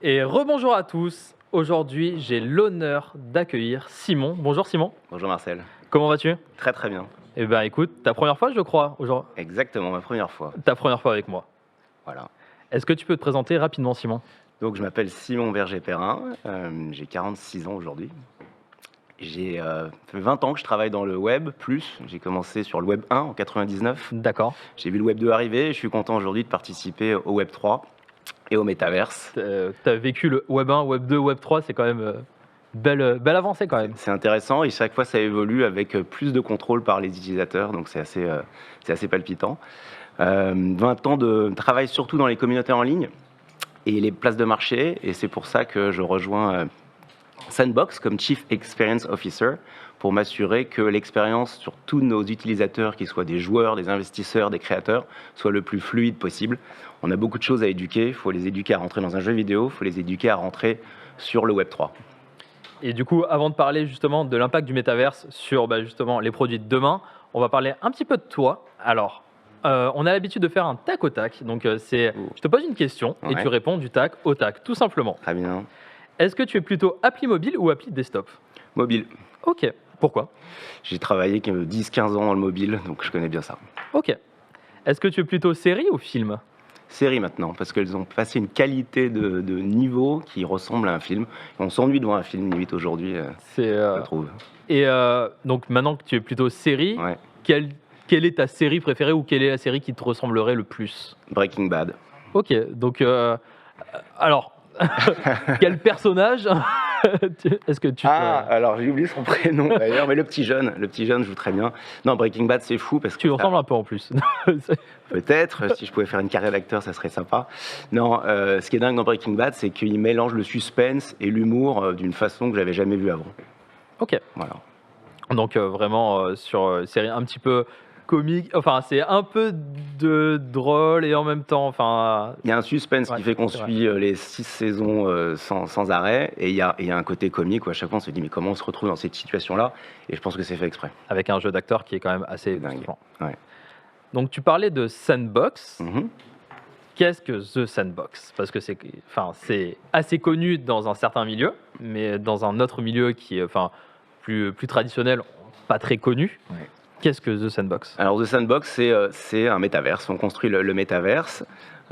Et rebonjour à tous. Aujourd'hui, j'ai l'honneur d'accueillir Simon. Bonjour Simon. Bonjour Marcel. Comment vas-tu? Très très bien. Eh ben écoute, ta première fois je crois, aujourd'hui. Exactement, ma première fois. Ta première fois avec moi. Voilà. Est-ce que tu peux te présenter rapidement Simon? Donc je m'appelle Simon Berger-Perrin, j'ai 46 ans aujourd'hui. J'ai fait 20 ans que je travaille dans le web, plus. J'ai commencé sur le web 1 en 99. D'accord. J'ai vu le web 2 arriver et je suis content aujourd'hui de participer au web 3 et au métaverse. T'as vécu le web 1, web 2, web 3, c'est quand même belle avancée quand même. C'est intéressant et chaque fois ça évolue avec plus de contrôle par les utilisateurs, donc c'est assez palpitant. 20 ans de travail surtout dans les communautés en ligne et les places de marché, et c'est pour ça que je rejoins Sandbox comme Chief Experience Officer pour m'assurer que l'expérience sur tous nos utilisateurs, qu'ils soient des joueurs, des investisseurs, des créateurs, soit le plus fluide possible. On a beaucoup de choses à éduquer, il faut les éduquer à rentrer dans un jeu vidéo, il faut les éduquer à rentrer sur le Web 3. Et du coup, avant de parler justement de l'impact du métaverse sur justement les produits de demain, on va parler un petit peu de toi. Alors, on a l'habitude de faire un tac au tac. Donc, je te pose une question et tu réponds du tac au tac, tout simplement. Très bien. Est-ce que tu es plutôt appli mobile ou appli desktop? Mobile. Ok. Pourquoi? J'ai travaillé 10-15 ans dans le mobile, donc je connais bien ça. Ok. Est-ce que tu es plutôt série ou film? Série maintenant, parce qu'elles ont passé une qualité de niveau qui ressemble à un film. On s'ennuie devant un film limite aujourd'hui, je trouve. Et donc maintenant que tu es plutôt série, Ouais. quelle est ta série préférée ou quelle est la série qui te ressemblerait le plus? Breaking Bad. Ok, donc alors, quel personnage est-ce que tu... Alors j'ai oublié son prénom d'ailleurs, mais le petit jeune joue très bien. Non, Breaking Bad c'est fou parce que... Tu lui ressembles un peu en plus. Peut-être, si je pouvais faire une carrière d'acteur, ça serait sympa. Non, ce qui est dingue dans Breaking Bad, c'est qu'il mélange le suspense et l'humour d'une façon que j'avais jamais vue avant. Ok. Voilà. Donc vraiment sur une série un petit peu comique, enfin c'est un peu de drôle et en même temps, enfin... Il y a un suspense qui fait qu'on suit les 6 saisons sans arrêt, et il y a un côté comique où à chaque fois on se dit mais comment on se retrouve dans cette situation-là, et je pense que c'est fait exprès. Avec un jeu d'acteur qui est quand même assez dingue. Ouais. Donc tu parlais de Sandbox. Qu'est-ce que The Sandbox? Parce que c'est assez connu dans un certain milieu, mais dans un autre milieu qui est plus traditionnel, pas très connu. Ouais. Qu'est-ce que The Sandbox? Alors The Sandbox, c'est un métaverse. On construit le métaverse.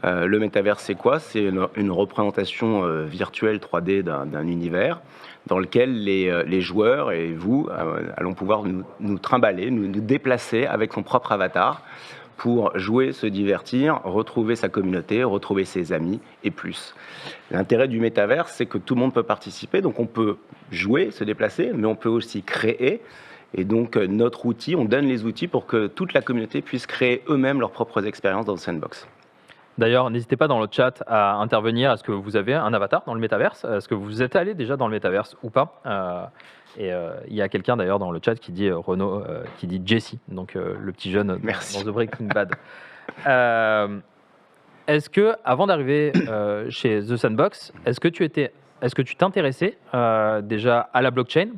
Le métaverse, c'est quoi? C'est une représentation virtuelle 3D d'un univers dans lequel les joueurs et vous allons pouvoir nous trimballer, nous déplacer avec son propre avatar pour jouer, se divertir, retrouver sa communauté, retrouver ses amis et plus. L'intérêt du métaverse, c'est que tout le monde peut participer, donc on peut jouer, se déplacer, mais on peut aussi créer. Et donc, notre outil, on donne les outils pour que toute la communauté puisse créer eux-mêmes leurs propres expériences dans le Sandbox. D'ailleurs, n'hésitez pas dans le chat à intervenir. Est-ce que vous avez un avatar dans le métaverse? Est-ce que vous êtes allé déjà dans le métaverse ou pas? Il y a quelqu'un d'ailleurs dans le chat qui dit Renaud, qui dit Jesse, donc le petit jeune dans The Breaking Bad. Est-ce que, avant d'arriver chez The Sandbox, est-ce que tu t'intéressais déjà à la blockchain,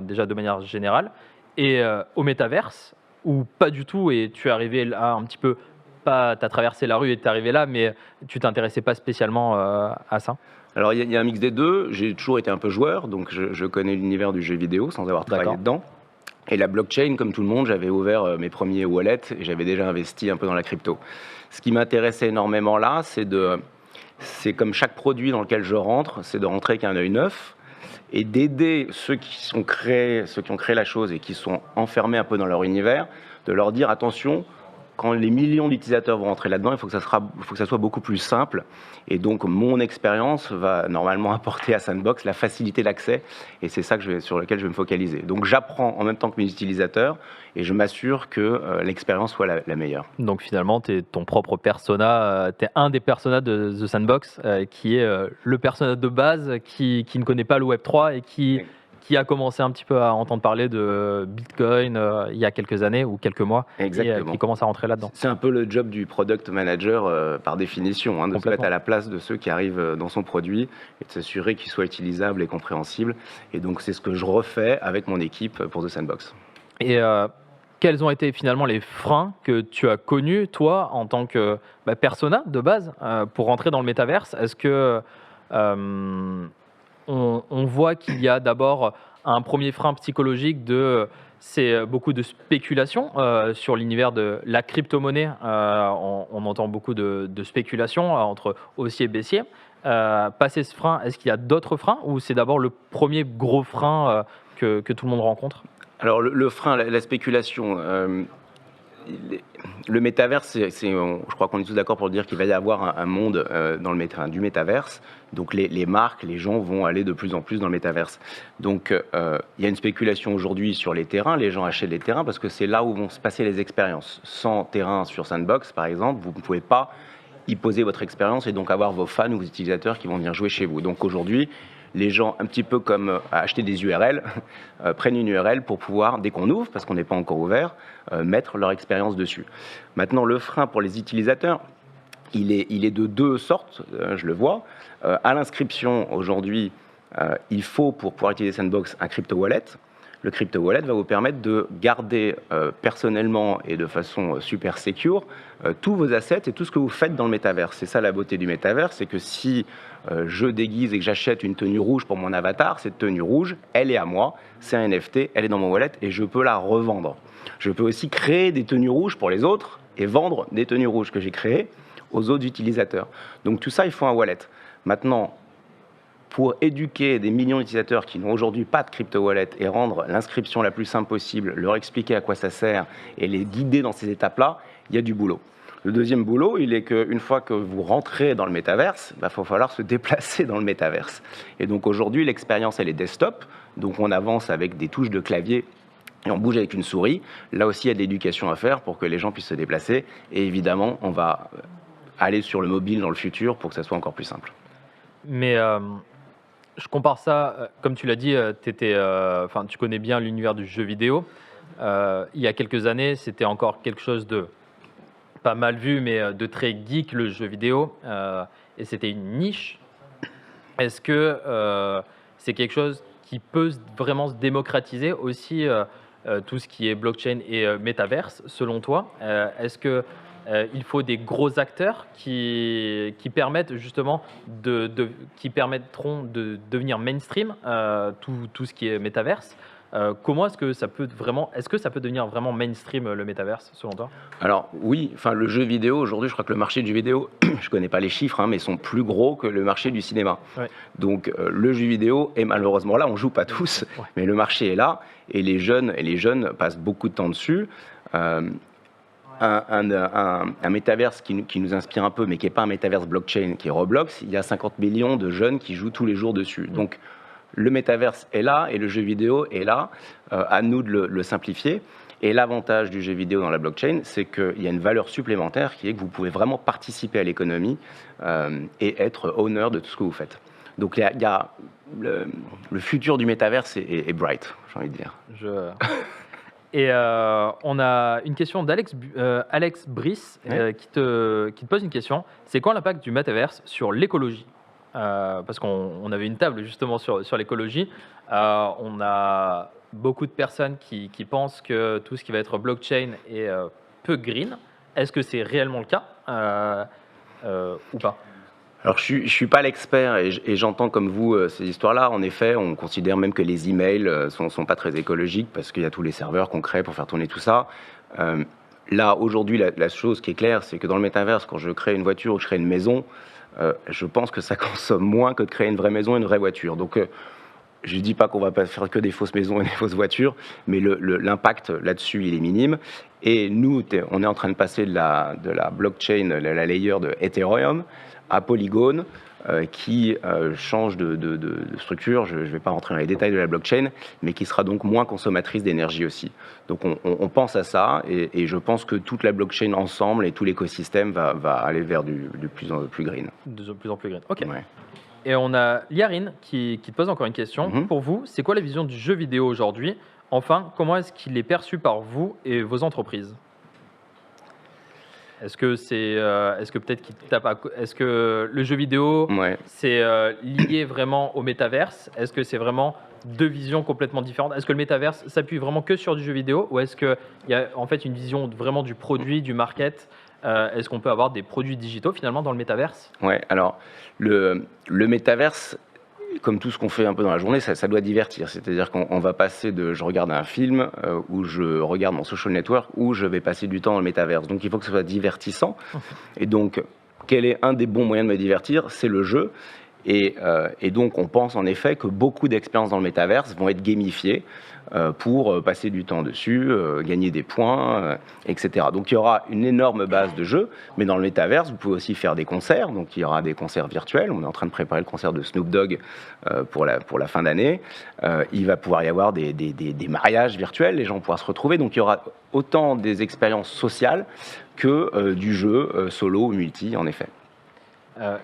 déjà de manière générale, et au métaverse, ou pas du tout, et tu es arrivé là un petit peu, tu as traversé la rue et tu es arrivé là, mais tu t'intéressais pas spécialement à ça? Alors il y a un mix des deux, j'ai toujours été un peu joueur, donc je connais l'univers du jeu vidéo sans avoir travaillé dedans. Et la blockchain, comme tout le monde, j'avais ouvert mes premiers wallets et j'avais déjà investi un peu dans la crypto. Ce qui m'intéressait énormément là, c'est comme chaque produit dans lequel je rentre, c'est de rentrer avec un œil neuf et d'aider ceux qui ont créé la chose et qui sont enfermés un peu dans leur univers, de leur dire attention, quand les millions d'utilisateurs vont rentrer là-dedans, il faut que ça soit beaucoup plus simple. Et donc, mon expérience va normalement apporter à Sandbox la facilité d'accès. Et c'est ça sur lequel je vais me focaliser. Donc, j'apprends en même temps que mes utilisateurs et je m'assure que l'expérience soit la meilleure. Donc, finalement, tu es ton propre persona. Tu es un des personas de The Sandbox qui est le persona de base qui ne connaît pas le Web3 et qui a commencé un petit peu à entendre parler de Bitcoin il y a quelques années ou quelques mois. Exactement. Et qui commence à rentrer là-dedans. C'est un peu le job du product manager par définition, de se mettre à la place de ceux qui arrivent dans son produit et de s'assurer qu'il soit utilisable et compréhensible. Et donc c'est ce que je refais avec mon équipe pour The Sandbox. Et quels ont été finalement les freins que tu as connus, toi, en tant que persona de base, pour rentrer dans le métaverse? Est-ce que On voit qu'il y a d'abord un premier frein psychologique c'est beaucoup de spéculation sur l'univers de la crypto-monnaie. On entend beaucoup de spéculation entre haussier et baissier. Passer ce frein, est-ce qu'il y a d'autres freins ou c'est d'abord le premier gros frein que tout le monde rencontre? Alors le frein, la spéculation, le métaverse, je crois qu'on est tous d'accord pour dire qu'il va y avoir un monde du métaverse. Donc les marques, les gens vont aller de plus en plus dans le métaverse. Donc il y a une spéculation aujourd'hui sur les terrains. Les gens achètent les terrains parce que c'est là où vont se passer les expériences. Sans terrain sur Sandbox, par exemple, vous ne pouvez pas y poser votre expérience et donc avoir vos fans ou vos utilisateurs qui vont venir jouer chez vous. Donc aujourd'hui, les gens, un petit peu comme acheter des URL, prennent une URL pour pouvoir, dès qu'on ouvre, parce qu'on n'est pas encore ouvert, mettre leur expérience dessus. Maintenant, le frein pour les utilisateurs, il est de deux sortes, je le vois. À l'inscription, aujourd'hui, il faut, pour pouvoir utiliser Sandbox, un crypto wallet. Le crypto wallet va vous permettre de garder personnellement et de façon super secure tous vos assets et tout ce que vous faites dans le métavers. C'est ça la beauté du métavers, c'est que si je déguise et que j'achète une tenue rouge pour mon avatar, cette tenue rouge, elle est à moi, c'est un NFT, elle est dans mon wallet et je peux la revendre. Je peux aussi créer des tenues rouges pour les autres et vendre des tenues rouges que j'ai créées aux autres utilisateurs. Donc tout ça, il faut un wallet. Maintenant, pour éduquer des millions d'utilisateurs qui n'ont aujourd'hui pas de crypto-wallet et rendre l'inscription la plus simple possible, leur expliquer à quoi ça sert et les guider dans ces étapes-là, il y a du boulot. Le deuxième boulot, il est qu'une fois que vous rentrez dans le métaverse, il va falloir se déplacer dans le métaverse. Et donc aujourd'hui, l'expérience, elle est desktop, donc on avance avec des touches de clavier et on bouge avec une souris. Là aussi, il y a de l'éducation à faire pour que les gens puissent se déplacer. Et évidemment, on va aller sur le mobile dans le futur pour que ça soit encore plus simple. Mais je compare ça, comme tu l'as dit, tu connais bien l'univers du jeu vidéo. Il y a quelques années, c'était encore quelque chose de pas mal vu, mais de très geek, le jeu vidéo. Et c'était une niche. Est-ce que c'est quelque chose qui peut vraiment se démocratiser aussi, tout ce qui est blockchain et métaverse, selon toi? Est-ce que il faut des gros acteurs qui permettent justement qui permettront de devenir mainstream tout ce qui est métaverse? Comment est-ce que ça peut devenir vraiment mainstream le métaverse selon toi? Alors oui, le jeu vidéo aujourd'hui, je crois que le marché du jeu vidéo, je connais pas les chiffres, mais sont plus gros que le marché du cinéma. Ouais. Donc le jeu vidéo est malheureusement là, on joue pas tous, mais le marché est là et les jeunes passent beaucoup de temps dessus. Un métaverse qui nous inspire un peu, mais qui n'est pas un métaverse blockchain, qui est Roblox, il y a 50 millions de jeunes qui jouent tous les jours dessus. Donc le métaverse est là et le jeu vidéo est là, à nous de le simplifier. Et l'avantage du jeu vidéo dans la blockchain, c'est qu'il y a une valeur supplémentaire qui est que vous pouvez vraiment participer à l'économie et être owner de tout ce que vous faites. Donc le futur du métaverse est bright, j'ai envie de dire. Et on a une question d'Alex Brice qui te pose une question. C'est quoi l'impact du métaverse sur l'écologie? Parce qu'on avait une table justement sur l'écologie. On a beaucoup de personnes qui pensent que tout ce qui va être blockchain est peu green. Est-ce que c'est réellement le cas ou pas? Alors, je suis pas l'expert et j'entends comme vous ces histoires-là. En effet, on considère même que les emails sont pas très écologiques parce qu'il y a tous les serveurs qu'on crée pour faire tourner tout ça. Là, aujourd'hui, la chose qui est claire, c'est que dans le métaverse, quand je crée une voiture ou je crée une maison, je pense que ça consomme moins que de créer une vraie maison et une vraie voiture. Donc, je ne dis pas qu'on va pas faire que des fausses maisons et des fausses voitures, mais l'impact là-dessus, il est minime. Et nous, on est en train de passer de la blockchain, la layer de Ethereum, à Polygon, qui change de structure. Je ne vais pas rentrer dans les détails de la blockchain, mais qui sera donc moins consommatrice d'énergie aussi. Donc on pense à ça, et je pense que toute la blockchain ensemble et tout l'écosystème va aller vers du plus en plus green. De plus en plus green, ok. Ouais. Et on a Liarine qui te pose encore une question. Pour vous, c'est quoi la vision du jeu vidéo aujourd'hui? Enfin, comment est-ce qu'il est perçu par vous et vos entreprises? Est-ce que peut-être qu'il tape est-ce que le jeu vidéo, c'est lié vraiment au métaverse? Est-ce que c'est vraiment deux visions complètement différentes? Est-ce que le métaverse s'appuie vraiment que sur du jeu vidéo, ou est-ce qu'il y a en fait une vision vraiment du produit, du market, Est-ce qu'on peut avoir des produits digitaux finalement dans le métaverse? Ouais, alors le métaverse, comme tout ce qu'on fait un peu dans la journée, ça doit divertir. C'est-à-dire qu'on va passer de je regarde un film ou je regarde mon social network ou je vais passer du temps dans le métaverse. Donc il faut que ce soit divertissant. Et donc, quel est un des bons moyens de me divertir? C'est le jeu. Et donc, on pense en effet que beaucoup d'expériences dans le métaverse vont être gamifiées pour passer du temps dessus, gagner des points, etc. Donc, il y aura une énorme base de jeux, mais dans le métaverse, vous pouvez aussi faire des concerts. Donc, il y aura des concerts virtuels. On est en train de préparer le concert de Snoop Dogg pour la fin d'année. Il va pouvoir y avoir des mariages virtuels. Les gens pourront se retrouver. Donc, il y aura autant des expériences sociales que du jeu solo ou multi, en effet.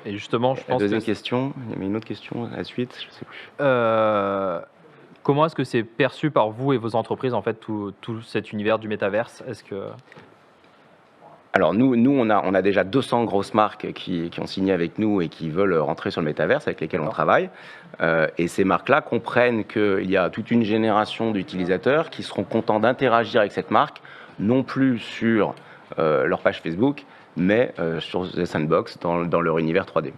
Et justement, je pense deuxième question, il y avait une autre question à la suite, je ne sais plus. Comment est-ce que c'est perçu par vous et vos entreprises, en fait, tout cet univers du métaverse? Est-ce que... Alors nous on a déjà 200 grosses marques qui ont signé avec nous et qui veulent rentrer sur le métaverse, avec lesquelles on travaille. Et ces marques-là comprennent qu'il y a toute une génération d'utilisateurs qui seront contents d'interagir avec cette marque, non plus sur leur page Facebook, mais sur The Sandbox, dans leur univers 3D.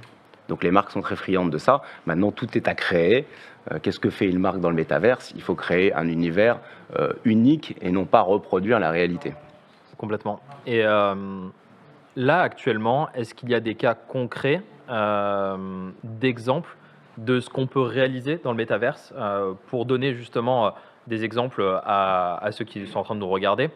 Donc les marques sont très friandes de ça. Maintenant, tout est à créer. Qu'est-ce que fait une marque dans le métaverse? Il faut créer un univers unique et non pas reproduire la réalité. Complètement. Et là, actuellement, est-ce qu'il y a des cas concrets d'exemples de ce qu'on peut réaliser dans le métaverse pour donner justement des exemples à ceux qui sont en train de nous regarder?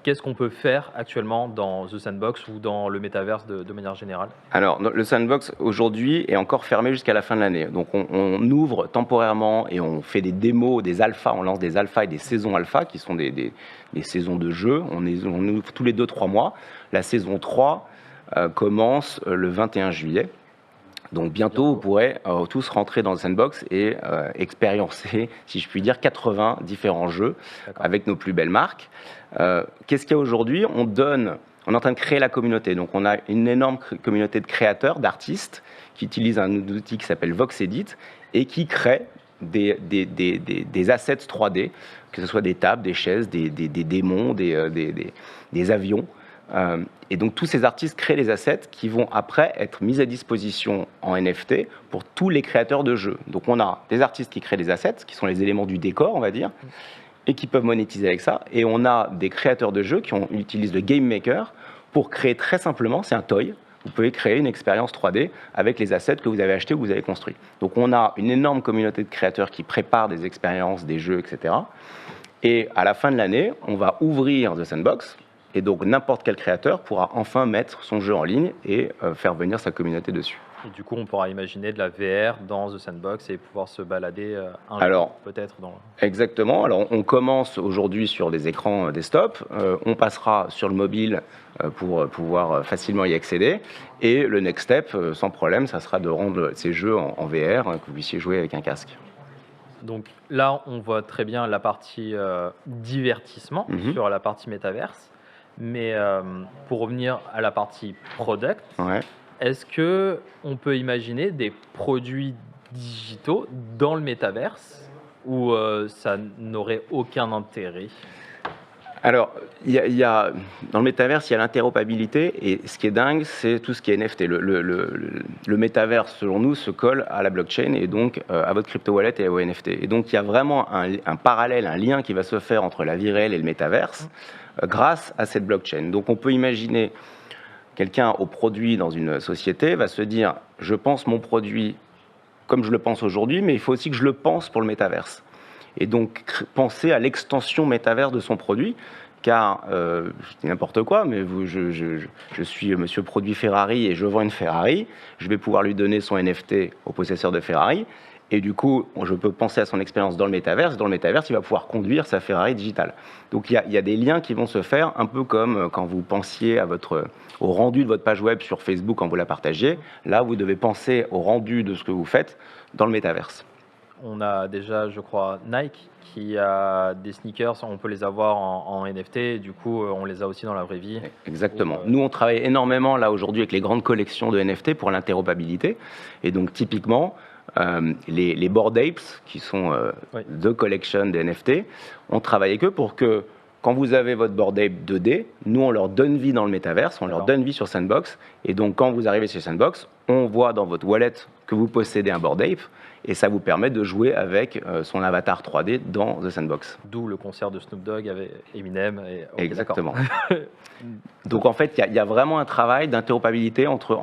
Qu'est-ce qu'on peut faire actuellement dans The Sandbox ou dans le métaverse de manière générale? Alors, le Sandbox, aujourd'hui, est encore fermé jusqu'à la fin de l'année. Donc, on ouvre temporairement et on fait des démos, des alphas. On lance des alphas et des saisons alpha, qui sont des saisons de jeu. On ouvre tous les 2-3 mois. La saison 3 commence le 21 juillet. Donc bientôt, vous pourrez tous rentrer dans le Sandbox et expériencer, si je puis dire, 80 différents jeux avec nos plus belles marques. Qu'est-ce qu'il y a aujourd'hui? On est en train de créer la communauté. Donc on a une énorme communauté de créateurs, d'artistes, qui utilisent un outil qui s'appelle VoxEdit et qui créent des assets 3D, que ce soit des tables, des chaises, des démons, des avions. Et donc tous ces artistes créent des assets qui vont après être mis à disposition en NFT pour tous les créateurs de jeux. Donc on a des artistes qui créent des assets, qui sont les éléments du décor, on va dire, et qui peuvent monétiser avec ça. Et on a des créateurs de jeux qui utilisent le Game Maker pour créer très simplement, c'est un toy, vous pouvez créer une expérience 3D avec les assets que vous avez achetés ou que vous avez construits. Donc on a une énorme communauté de créateurs qui préparent des expériences, des jeux, etc. Et à la fin de l'année, on va ouvrir The Sandbox. Et donc, n'importe quel créateur pourra enfin mettre son jeu en ligne et faire venir sa communauté dessus. Et du coup, on pourra imaginer de la VR dans The Sandbox et pouvoir se balader peut-être dans... Exactement. Alors, on commence aujourd'hui sur des écrans desktop. On passera sur le mobile pour pouvoir facilement y accéder. Et le next step, sans problème, ça sera de rendre ces jeux en VR, que vous puissiez jouer avec un casque. Donc là, on voit très bien la partie divertissement sur la partie métaverse. Mais pour revenir à la partie product, est-ce qu'on peut imaginer des produits digitaux dans le métaverse où ça n'aurait aucun intérêt? Alors, dans le métaverse, il y a l'interopérabilité, et ce qui est dingue, c'est tout ce qui est NFT. Le métaverse, selon nous, se colle à la blockchain et donc à votre crypto-wallet et au NFT. Et donc, il y a vraiment un parallèle, un lien qui va se faire entre la vie réelle et le métaverse grâce à cette blockchain. Donc, on peut imaginer quelqu'un au produit dans une société va se dire, je pense mon produit comme je le pense aujourd'hui, mais il faut aussi que je le pense pour le métaverse. Et donc, penser à l'extension métaverse de son produit, car, je dis n'importe quoi, mais je suis monsieur produit Ferrari et je vends une Ferrari, je vais pouvoir lui donner son NFT au possesseur de Ferrari, et du coup, je peux penser à son expérience dans le métaverse. Dans le métaverse, il va pouvoir conduire sa Ferrari digitale. Donc, il y a des liens qui vont se faire, un peu comme quand vous pensiez au rendu de votre page web sur Facebook quand vous la partagez. Là, vous devez penser au rendu de ce que vous faites dans le métaverse. On a déjà, je crois, Nike qui a des sneakers, on peut les avoir en NFT, et du coup, on les a aussi dans la vraie vie. Exactement. Nous, on travaille énormément là aujourd'hui avec les grandes collections de NFT pour l'interopérabilité. Et donc, typiquement, les Bored Apes, qui sont The Collection des NFT, on travaille avec eux pour que quand vous avez votre Bored Ape 2D, nous, on leur donne vie dans le métaverse, on leur donne vie sur Sandbox. Et donc, quand vous arrivez sur Sandbox, on voit dans votre wallet que vous possédez un Bored Ape. Et ça vous permet de jouer avec son avatar 3D dans The Sandbox. D'où le concert de Snoop Dogg avec Eminem. Okay, exactement. Donc, en fait, il y a vraiment un travail d'interopérabilité entre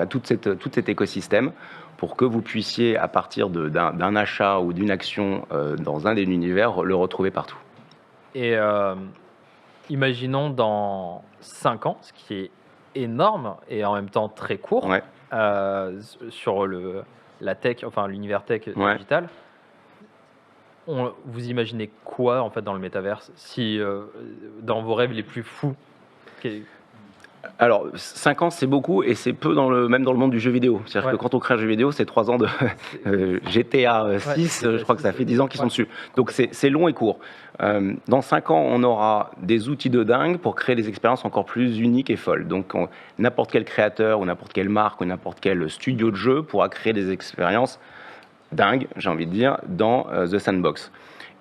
tout cet écosystème pour que vous puissiez, à partir d'un achat ou d'une action dans un des univers, le retrouver partout. Et imaginons dans 5 ans, ce qui est énorme et en même temps très court, ouais. Sur la tech, enfin l'univers tech digital. Vous imaginez quoi en fait dans le métaverse, si dans vos rêves les plus fous? Alors, 5 ans, c'est beaucoup, et c'est peu même dans le monde du jeu vidéo. C'est-à-dire que quand on crée un jeu vidéo, c'est 3 ans de GTA 6, je crois que ça fait 10 ans qu'ils sont dessus. Donc, c'est long et court. Dans 5 ans, on aura des outils de dingue pour créer des expériences encore plus uniques et folles. Donc, n'importe quel créateur, ou n'importe quelle marque, ou n'importe quel studio de jeu pourra créer des expériences dingues, j'ai envie de dire, dans The Sandbox.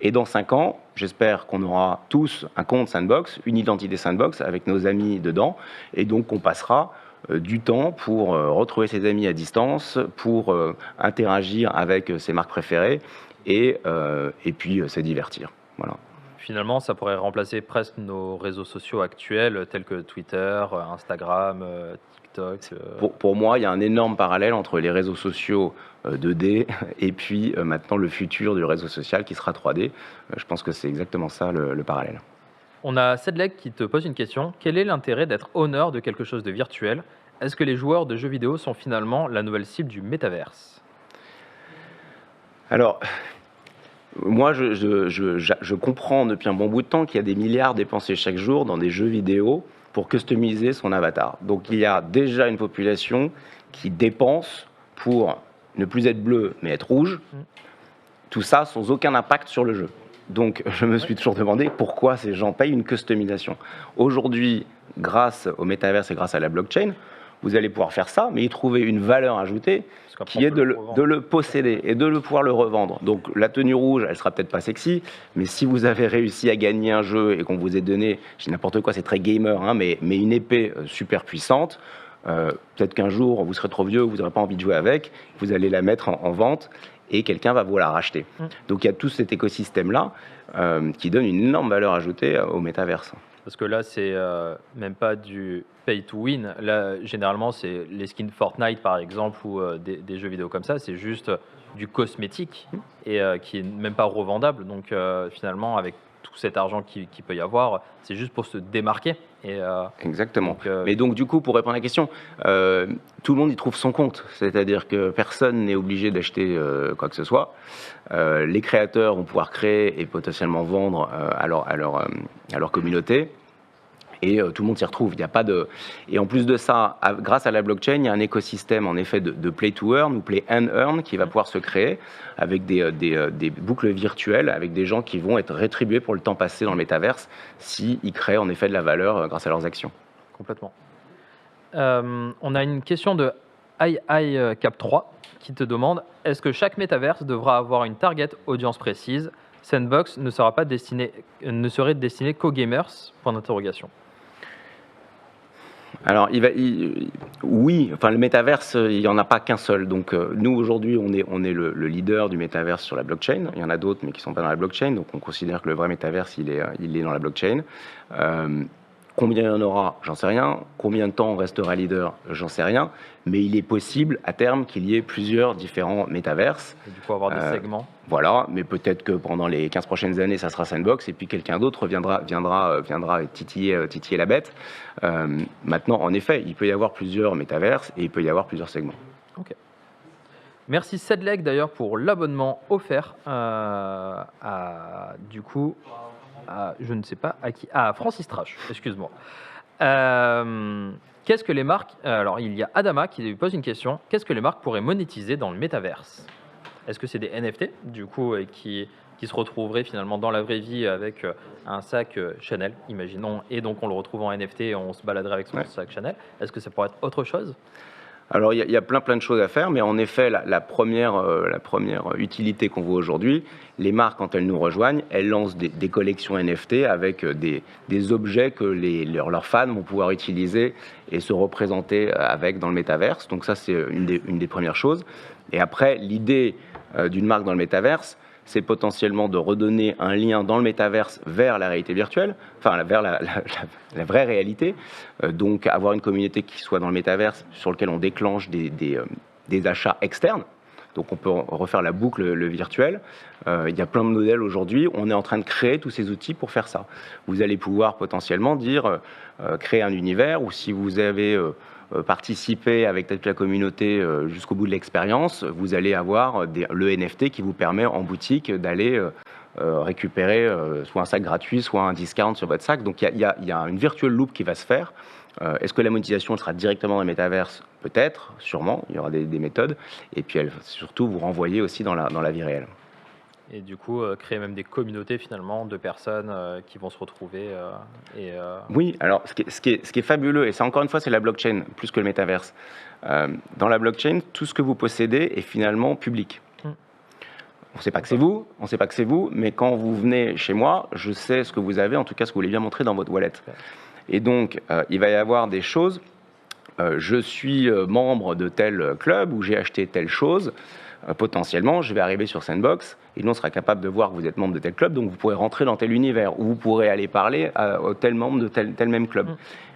Et dans 5 ans, j'espère qu'on aura tous un compte Sandbox, une identité Sandbox avec nos amis dedans. Et donc, on passera du temps pour retrouver ses amis à distance, pour interagir avec ses marques préférées et puis se divertir. Voilà. Finalement, ça pourrait remplacer presque nos réseaux sociaux actuels tels que Twitter, Instagram, TikTok. Pour moi, il y a un énorme parallèle entre les réseaux sociaux 2D et puis maintenant le futur du réseau social qui sera 3D. Je pense que c'est exactement ça le parallèle. On a Sedleg qui te pose une question. Quel est l'intérêt d'être owner de quelque chose de virtuel? Est-ce que les joueurs de jeux vidéo sont finalement la nouvelle cible du métaverse? Alors, moi, je comprends depuis un bon bout de temps qu'il y a des milliards dépensés chaque jour dans des jeux vidéo pour customiser son avatar. Donc, il y a déjà une population qui dépense pour ne plus être bleu, mais être rouge. Tout ça sans aucun impact sur le jeu. Donc, je me suis toujours demandé pourquoi ces gens payent une customisation. Aujourd'hui, grâce au métaverse et grâce à la blockchain, vous allez pouvoir faire ça, mais y trouver une valeur ajoutée qui est de le posséder et de pouvoir le revendre. Donc la tenue rouge, elle sera peut-être pas sexy, mais si vous avez réussi à gagner un jeu et qu'on vous ait donné, je dis n'importe quoi, c'est très gamer, hein, mais une épée super puissante, peut-être qu'un jour vous serez trop vieux, vous n'aurez pas envie de jouer avec, vous allez la mettre en vente et quelqu'un va vous la racheter. Donc il y a tout cet écosystème-là qui donne une énorme valeur ajoutée au métaverse. Parce que là, c'est même pas du pay to win. Là, généralement, c'est les skins Fortnite, par exemple, ou des jeux vidéo comme ça. C'est juste du cosmétique et qui est même pas revendable. Donc, finalement, avec tout cet argent qu'il peut y avoir, c'est juste pour se démarquer. Exactement. Mais donc, du coup, pour répondre à la question, tout le monde y trouve son compte. C'est-à-dire que personne n'est obligé d'acheter quoi que ce soit. Les créateurs vont pouvoir créer et potentiellement vendre à leur communauté. Et tout le monde s'y retrouve. Il n'y a pas de... Et en plus de ça, grâce à la blockchain, il y a un écosystème en effet de play to earn ou play and earn qui va pouvoir se créer avec des boucles virtuelles, avec des gens qui vont être rétribués pour le temps passé dans le métaverse s'ils créent en effet de la valeur grâce à leurs actions. Complètement. On a une question de iCap3 qui te demande: est-ce que chaque métaverse devra avoir une target audience précise? Sandbox ne serait destiné qu'aux gamers? Point d'interrogation. Alors, oui, enfin le métaverse, il n'y en a pas qu'un seul. Donc, nous, aujourd'hui, on est le leader du métaverse sur la blockchain. Il y en a d'autres, mais qui ne sont pas dans la blockchain. Donc, on considère que le vrai métaverse, il est dans la blockchain. Combien il y en aura, j'en sais rien. Combien de temps on restera leader, j'en sais rien. Mais il est possible, à terme, qu'il y ait plusieurs différents métaverses. Et du coup, avoir des segments. Voilà, mais peut-être que pendant les 15 prochaines années, ça sera Sandbox, et puis quelqu'un d'autre viendra titiller la bête. Maintenant, en effet, il peut y avoir plusieurs métaverses, et il peut y avoir plusieurs segments. Ok. Merci Sedleg, d'ailleurs, pour l'abonnement offert je ne sais pas à qui. Ah, Francis Trash, excuse-moi. Qu'est-ce que les marques... Alors, il y a Adama qui lui pose une question. Qu'est-ce que les marques pourraient monétiser dans le métaverse? Est-ce que c'est des NFT, du coup, qui se retrouveraient finalement dans la vraie vie avec un sac Chanel, imaginons, et donc on le retrouve en NFT et on se baladerait avec son sac Chanel? Est-ce que ça pourrait être autre chose? Alors, il y a plein de choses à faire, mais en effet, la première utilité qu'on voit aujourd'hui, les marques, quand elles nous rejoignent, elles lancent des collections NFT avec des objets que leurs fans vont pouvoir utiliser et se représenter avec dans le métaverse. Donc ça, c'est une des premières choses. Et après, l'idée d'une marque dans le métaverse, c'est potentiellement de redonner un lien dans le métaverse vers la réalité virtuelle, enfin vers la vraie réalité. Donc avoir une communauté qui soit dans le métaverse sur lequel on déclenche des achats externes. Donc on peut refaire la boucle, le virtuel. Il y a plein de modèles aujourd'hui. On est en train de créer tous ces outils pour faire ça. Vous allez pouvoir potentiellement créer un univers où si vous avez participer avec toute la communauté jusqu'au bout de l'expérience, vous allez avoir le NFT qui vous permet en boutique d'aller récupérer soit un sac gratuit, soit un discount sur votre sac. Donc il y a une virtual loop qui va se faire. Est-ce que la monétisation sera directement dans le métaverse? Peut-être, sûrement, il y aura des méthodes. Et puis elle va surtout vous renvoyer aussi dans la vie réelle. Et du coup, créer même des communautés finalement de personnes qui vont se retrouver. Oui, alors ce qui est fabuleux, et c'est encore une fois, c'est la blockchain, plus que le métaverse. Dans la blockchain, tout ce que vous possédez est finalement public. On ne sait pas que c'est vous, on ne sait pas que c'est vous, mais quand vous venez chez moi, je sais ce que vous avez, en tout cas ce que vous voulez bien montrer dans votre wallet. Et donc, il va y avoir des choses. Je suis membre de tel club où j'ai acheté telle chose. Potentiellement, je vais arriver sur Sandbox et nous, on sera capable de voir que vous êtes membre de tel club, donc vous pourrez rentrer dans tel univers ou vous pourrez aller parler au tel membre de tel même club.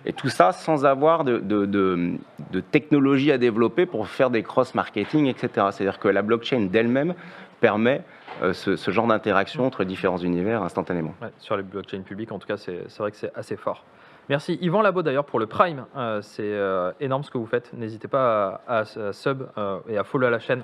Et tout ça sans avoir de technologie à développer pour faire des cross-marketing, etc. C'est-à-dire que la blockchain d'elle-même permet ce genre d'interaction entre différents univers instantanément. Ouais, sur les blockchains publiques, en tout cas, c'est vrai que c'est assez fort. Merci Yvan Labo d'ailleurs pour le Prime. C'est énorme ce que vous faites. N'hésitez pas à sub et à follow la chaîne.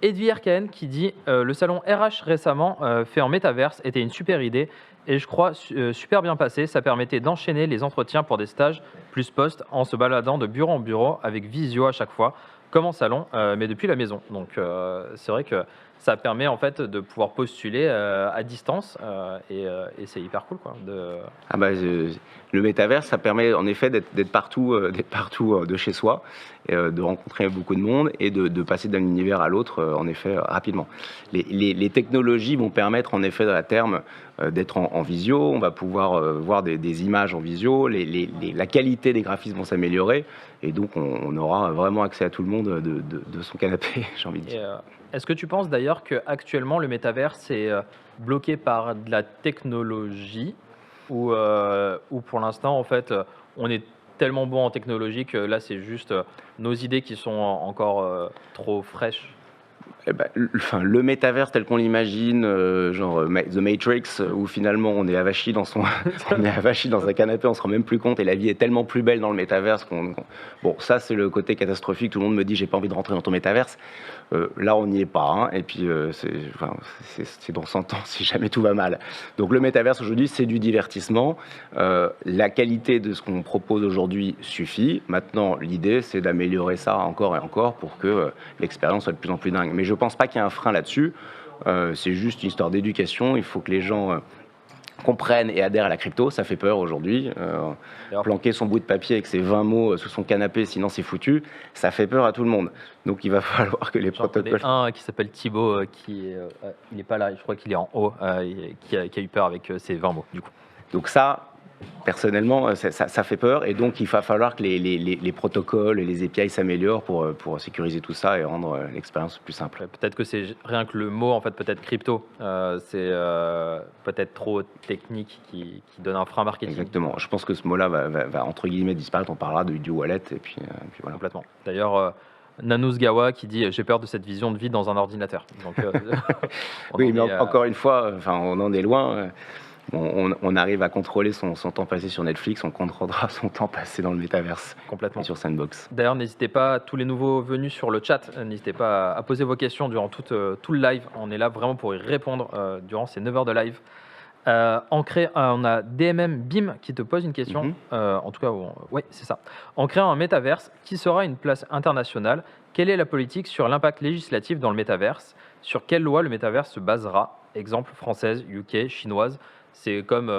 Edwy RKN qui dit le salon RH récemment fait en métaverse était une super idée et je crois super bien passé. Ça permettait d'enchaîner les entretiens pour des stages plus post en se baladant de bureau en bureau avec visio à chaque fois, comme en salon, mais depuis la maison. Donc c'est vrai que ça permet en fait de pouvoir postuler à distance et c'est hyper cool quoi. Le métaverse, ça permet en effet d'être partout, de chez soi, de rencontrer beaucoup de monde et de passer d'un univers à l'autre en effet rapidement. Les technologies vont permettre en effet à terme d'être en visio, on va pouvoir voir des images en visio, la qualité des graphismes vont s'améliorer et donc on aura vraiment accès à tout le monde de son canapé, j'ai envie de dire. Est-ce que tu penses d'ailleurs qu'actuellement le métaverse est bloqué par de la technologie ou pour l'instant en fait on est tellement bon en technologie que là c'est juste nos idées qui sont encore trop fraîches? Le métavers tel qu'on l'imagine, genre The Matrix, où finalement on est avachi dans un canapé, on se rend même plus compte et la vie est tellement plus belle dans le métavers bon, ça c'est le côté catastrophique. Tout le monde me dit j'ai pas envie de rentrer dans ton métavers. Là on n'y est pas, hein. Et puis c'est dans 100 ans si jamais tout va mal. Donc le métavers aujourd'hui c'est du divertissement. La qualité de ce qu'on propose aujourd'hui suffit. Maintenant l'idée c'est d'améliorer ça encore et encore pour que l'expérience soit de plus en plus dingue. Mais je pense pas qu'il y ait un frein là-dessus. C'est juste une histoire d'éducation. Il faut que les gens comprennent et adhèrent à la crypto. Ça fait peur aujourd'hui. Planquer son bout de papier avec ses 20 mots sous son canapé, sinon c'est foutu. Ça fait peur à tout le monde. Donc il va falloir que les protocoles... Un qui s'appelle Thibaut, il n'est pas là, je crois qu'il est en haut, qui a eu peur avec ses 20 mots du coup. Donc ça... Personnellement, ça fait peur et donc il va falloir que les protocoles et les API s'améliorent pour sécuriser tout ça et rendre l'expérience plus simple. Peut-être que c'est rien que le mot, en fait, peut-être crypto, c'est peut-être trop technique qui donne un frein marketing. Exactement. Je pense que ce mot-là va entre guillemets disparaître. On parlera du wallet et puis voilà. Complètement. D'ailleurs, Nanus Gawa qui dit j'ai peur de cette vision de vie dans un ordinateur. Donc, oui, mais encore une fois, on en est loin. On arrive à contrôler son temps passé sur Netflix, on contrôlera son temps passé dans le métaverse. Complètement. Et sur Sandbox. D'ailleurs, n'hésitez pas, tous les nouveaux venus sur le chat, n'hésitez pas à poser vos questions durant tout le live. On est là vraiment pour y répondre durant ces 9 heures de live. On a DMM BIM qui te pose une question. En tout cas, oui, c'est ça. En créant un métaverse qui sera une place internationale, quelle est la politique sur l'impact législatif dans le métaverse? Sur quelle loi le métaverse se basera? Exemple française, UK, chinoise. C'est comme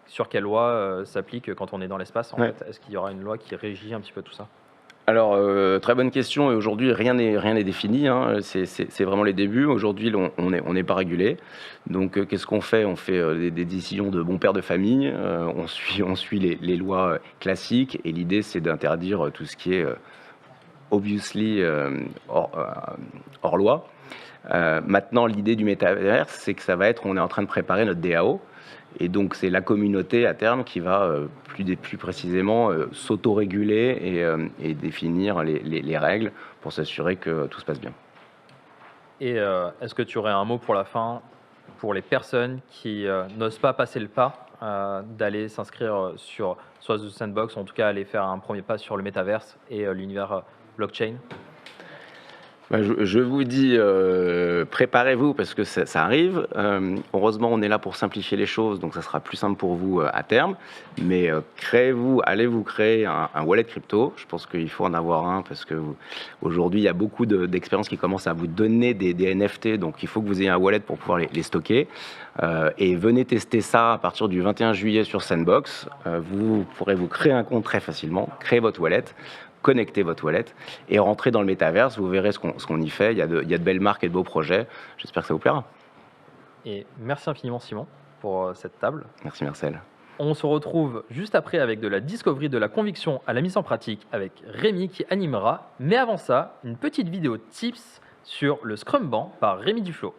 sur quelle loi s'applique quand on est dans l'espace en fait. Est-ce qu'il y aura une loi qui régit un petit peu tout ça? Alors, très bonne question. Et aujourd'hui, rien n'est défini, hein. C'est vraiment les débuts. Aujourd'hui, on n'est pas régulé. Donc, qu'est-ce qu'on fait? On fait des décisions de bon père de famille. On suit les lois classiques. Et l'idée, c'est d'interdire tout ce qui est obviously hors loi. Maintenant, l'idée du métaverse, c'est que ça va être, on est en train de préparer notre DAO. Et donc, c'est la communauté à terme qui va plus précisément s'autoréguler et définir les règles pour s'assurer que tout se passe bien. Et est-ce que tu aurais un mot pour la fin pour les personnes qui n'osent pas passer le pas d'aller s'inscrire sur soit The Sandbox, ou en tout cas aller faire un premier pas sur le métaverse et l'univers blockchain? Bah, je vous dis, préparez-vous parce que ça arrive. Heureusement, on est là pour simplifier les choses, donc ça sera plus simple pour vous à terme. Mais allez vous créer un wallet crypto. Je pense qu'il faut en avoir un parce que aujourd'hui, il y a beaucoup d'expériences qui commencent à vous donner des NFT, donc il faut que vous ayez un wallet pour pouvoir les stocker. Et venez tester ça à partir du 21 juillet sur Sandbox. Vous pourrez vous créer un compte très facilement, créer votre wallet, connecter votre wallet et rentrer dans le métaverse. Vous verrez ce qu'on y fait. Il y a de belles marques et de beaux projets. J'espère que ça vous plaira. Et merci infiniment, Simon, pour cette table. Merci, Marcel. On se retrouve juste après avec de la discovery, de la conviction à la mise en pratique avec Rémi qui animera. Mais avant ça, une petite vidéo tips sur le Scrum Ban par Rémi Duflo.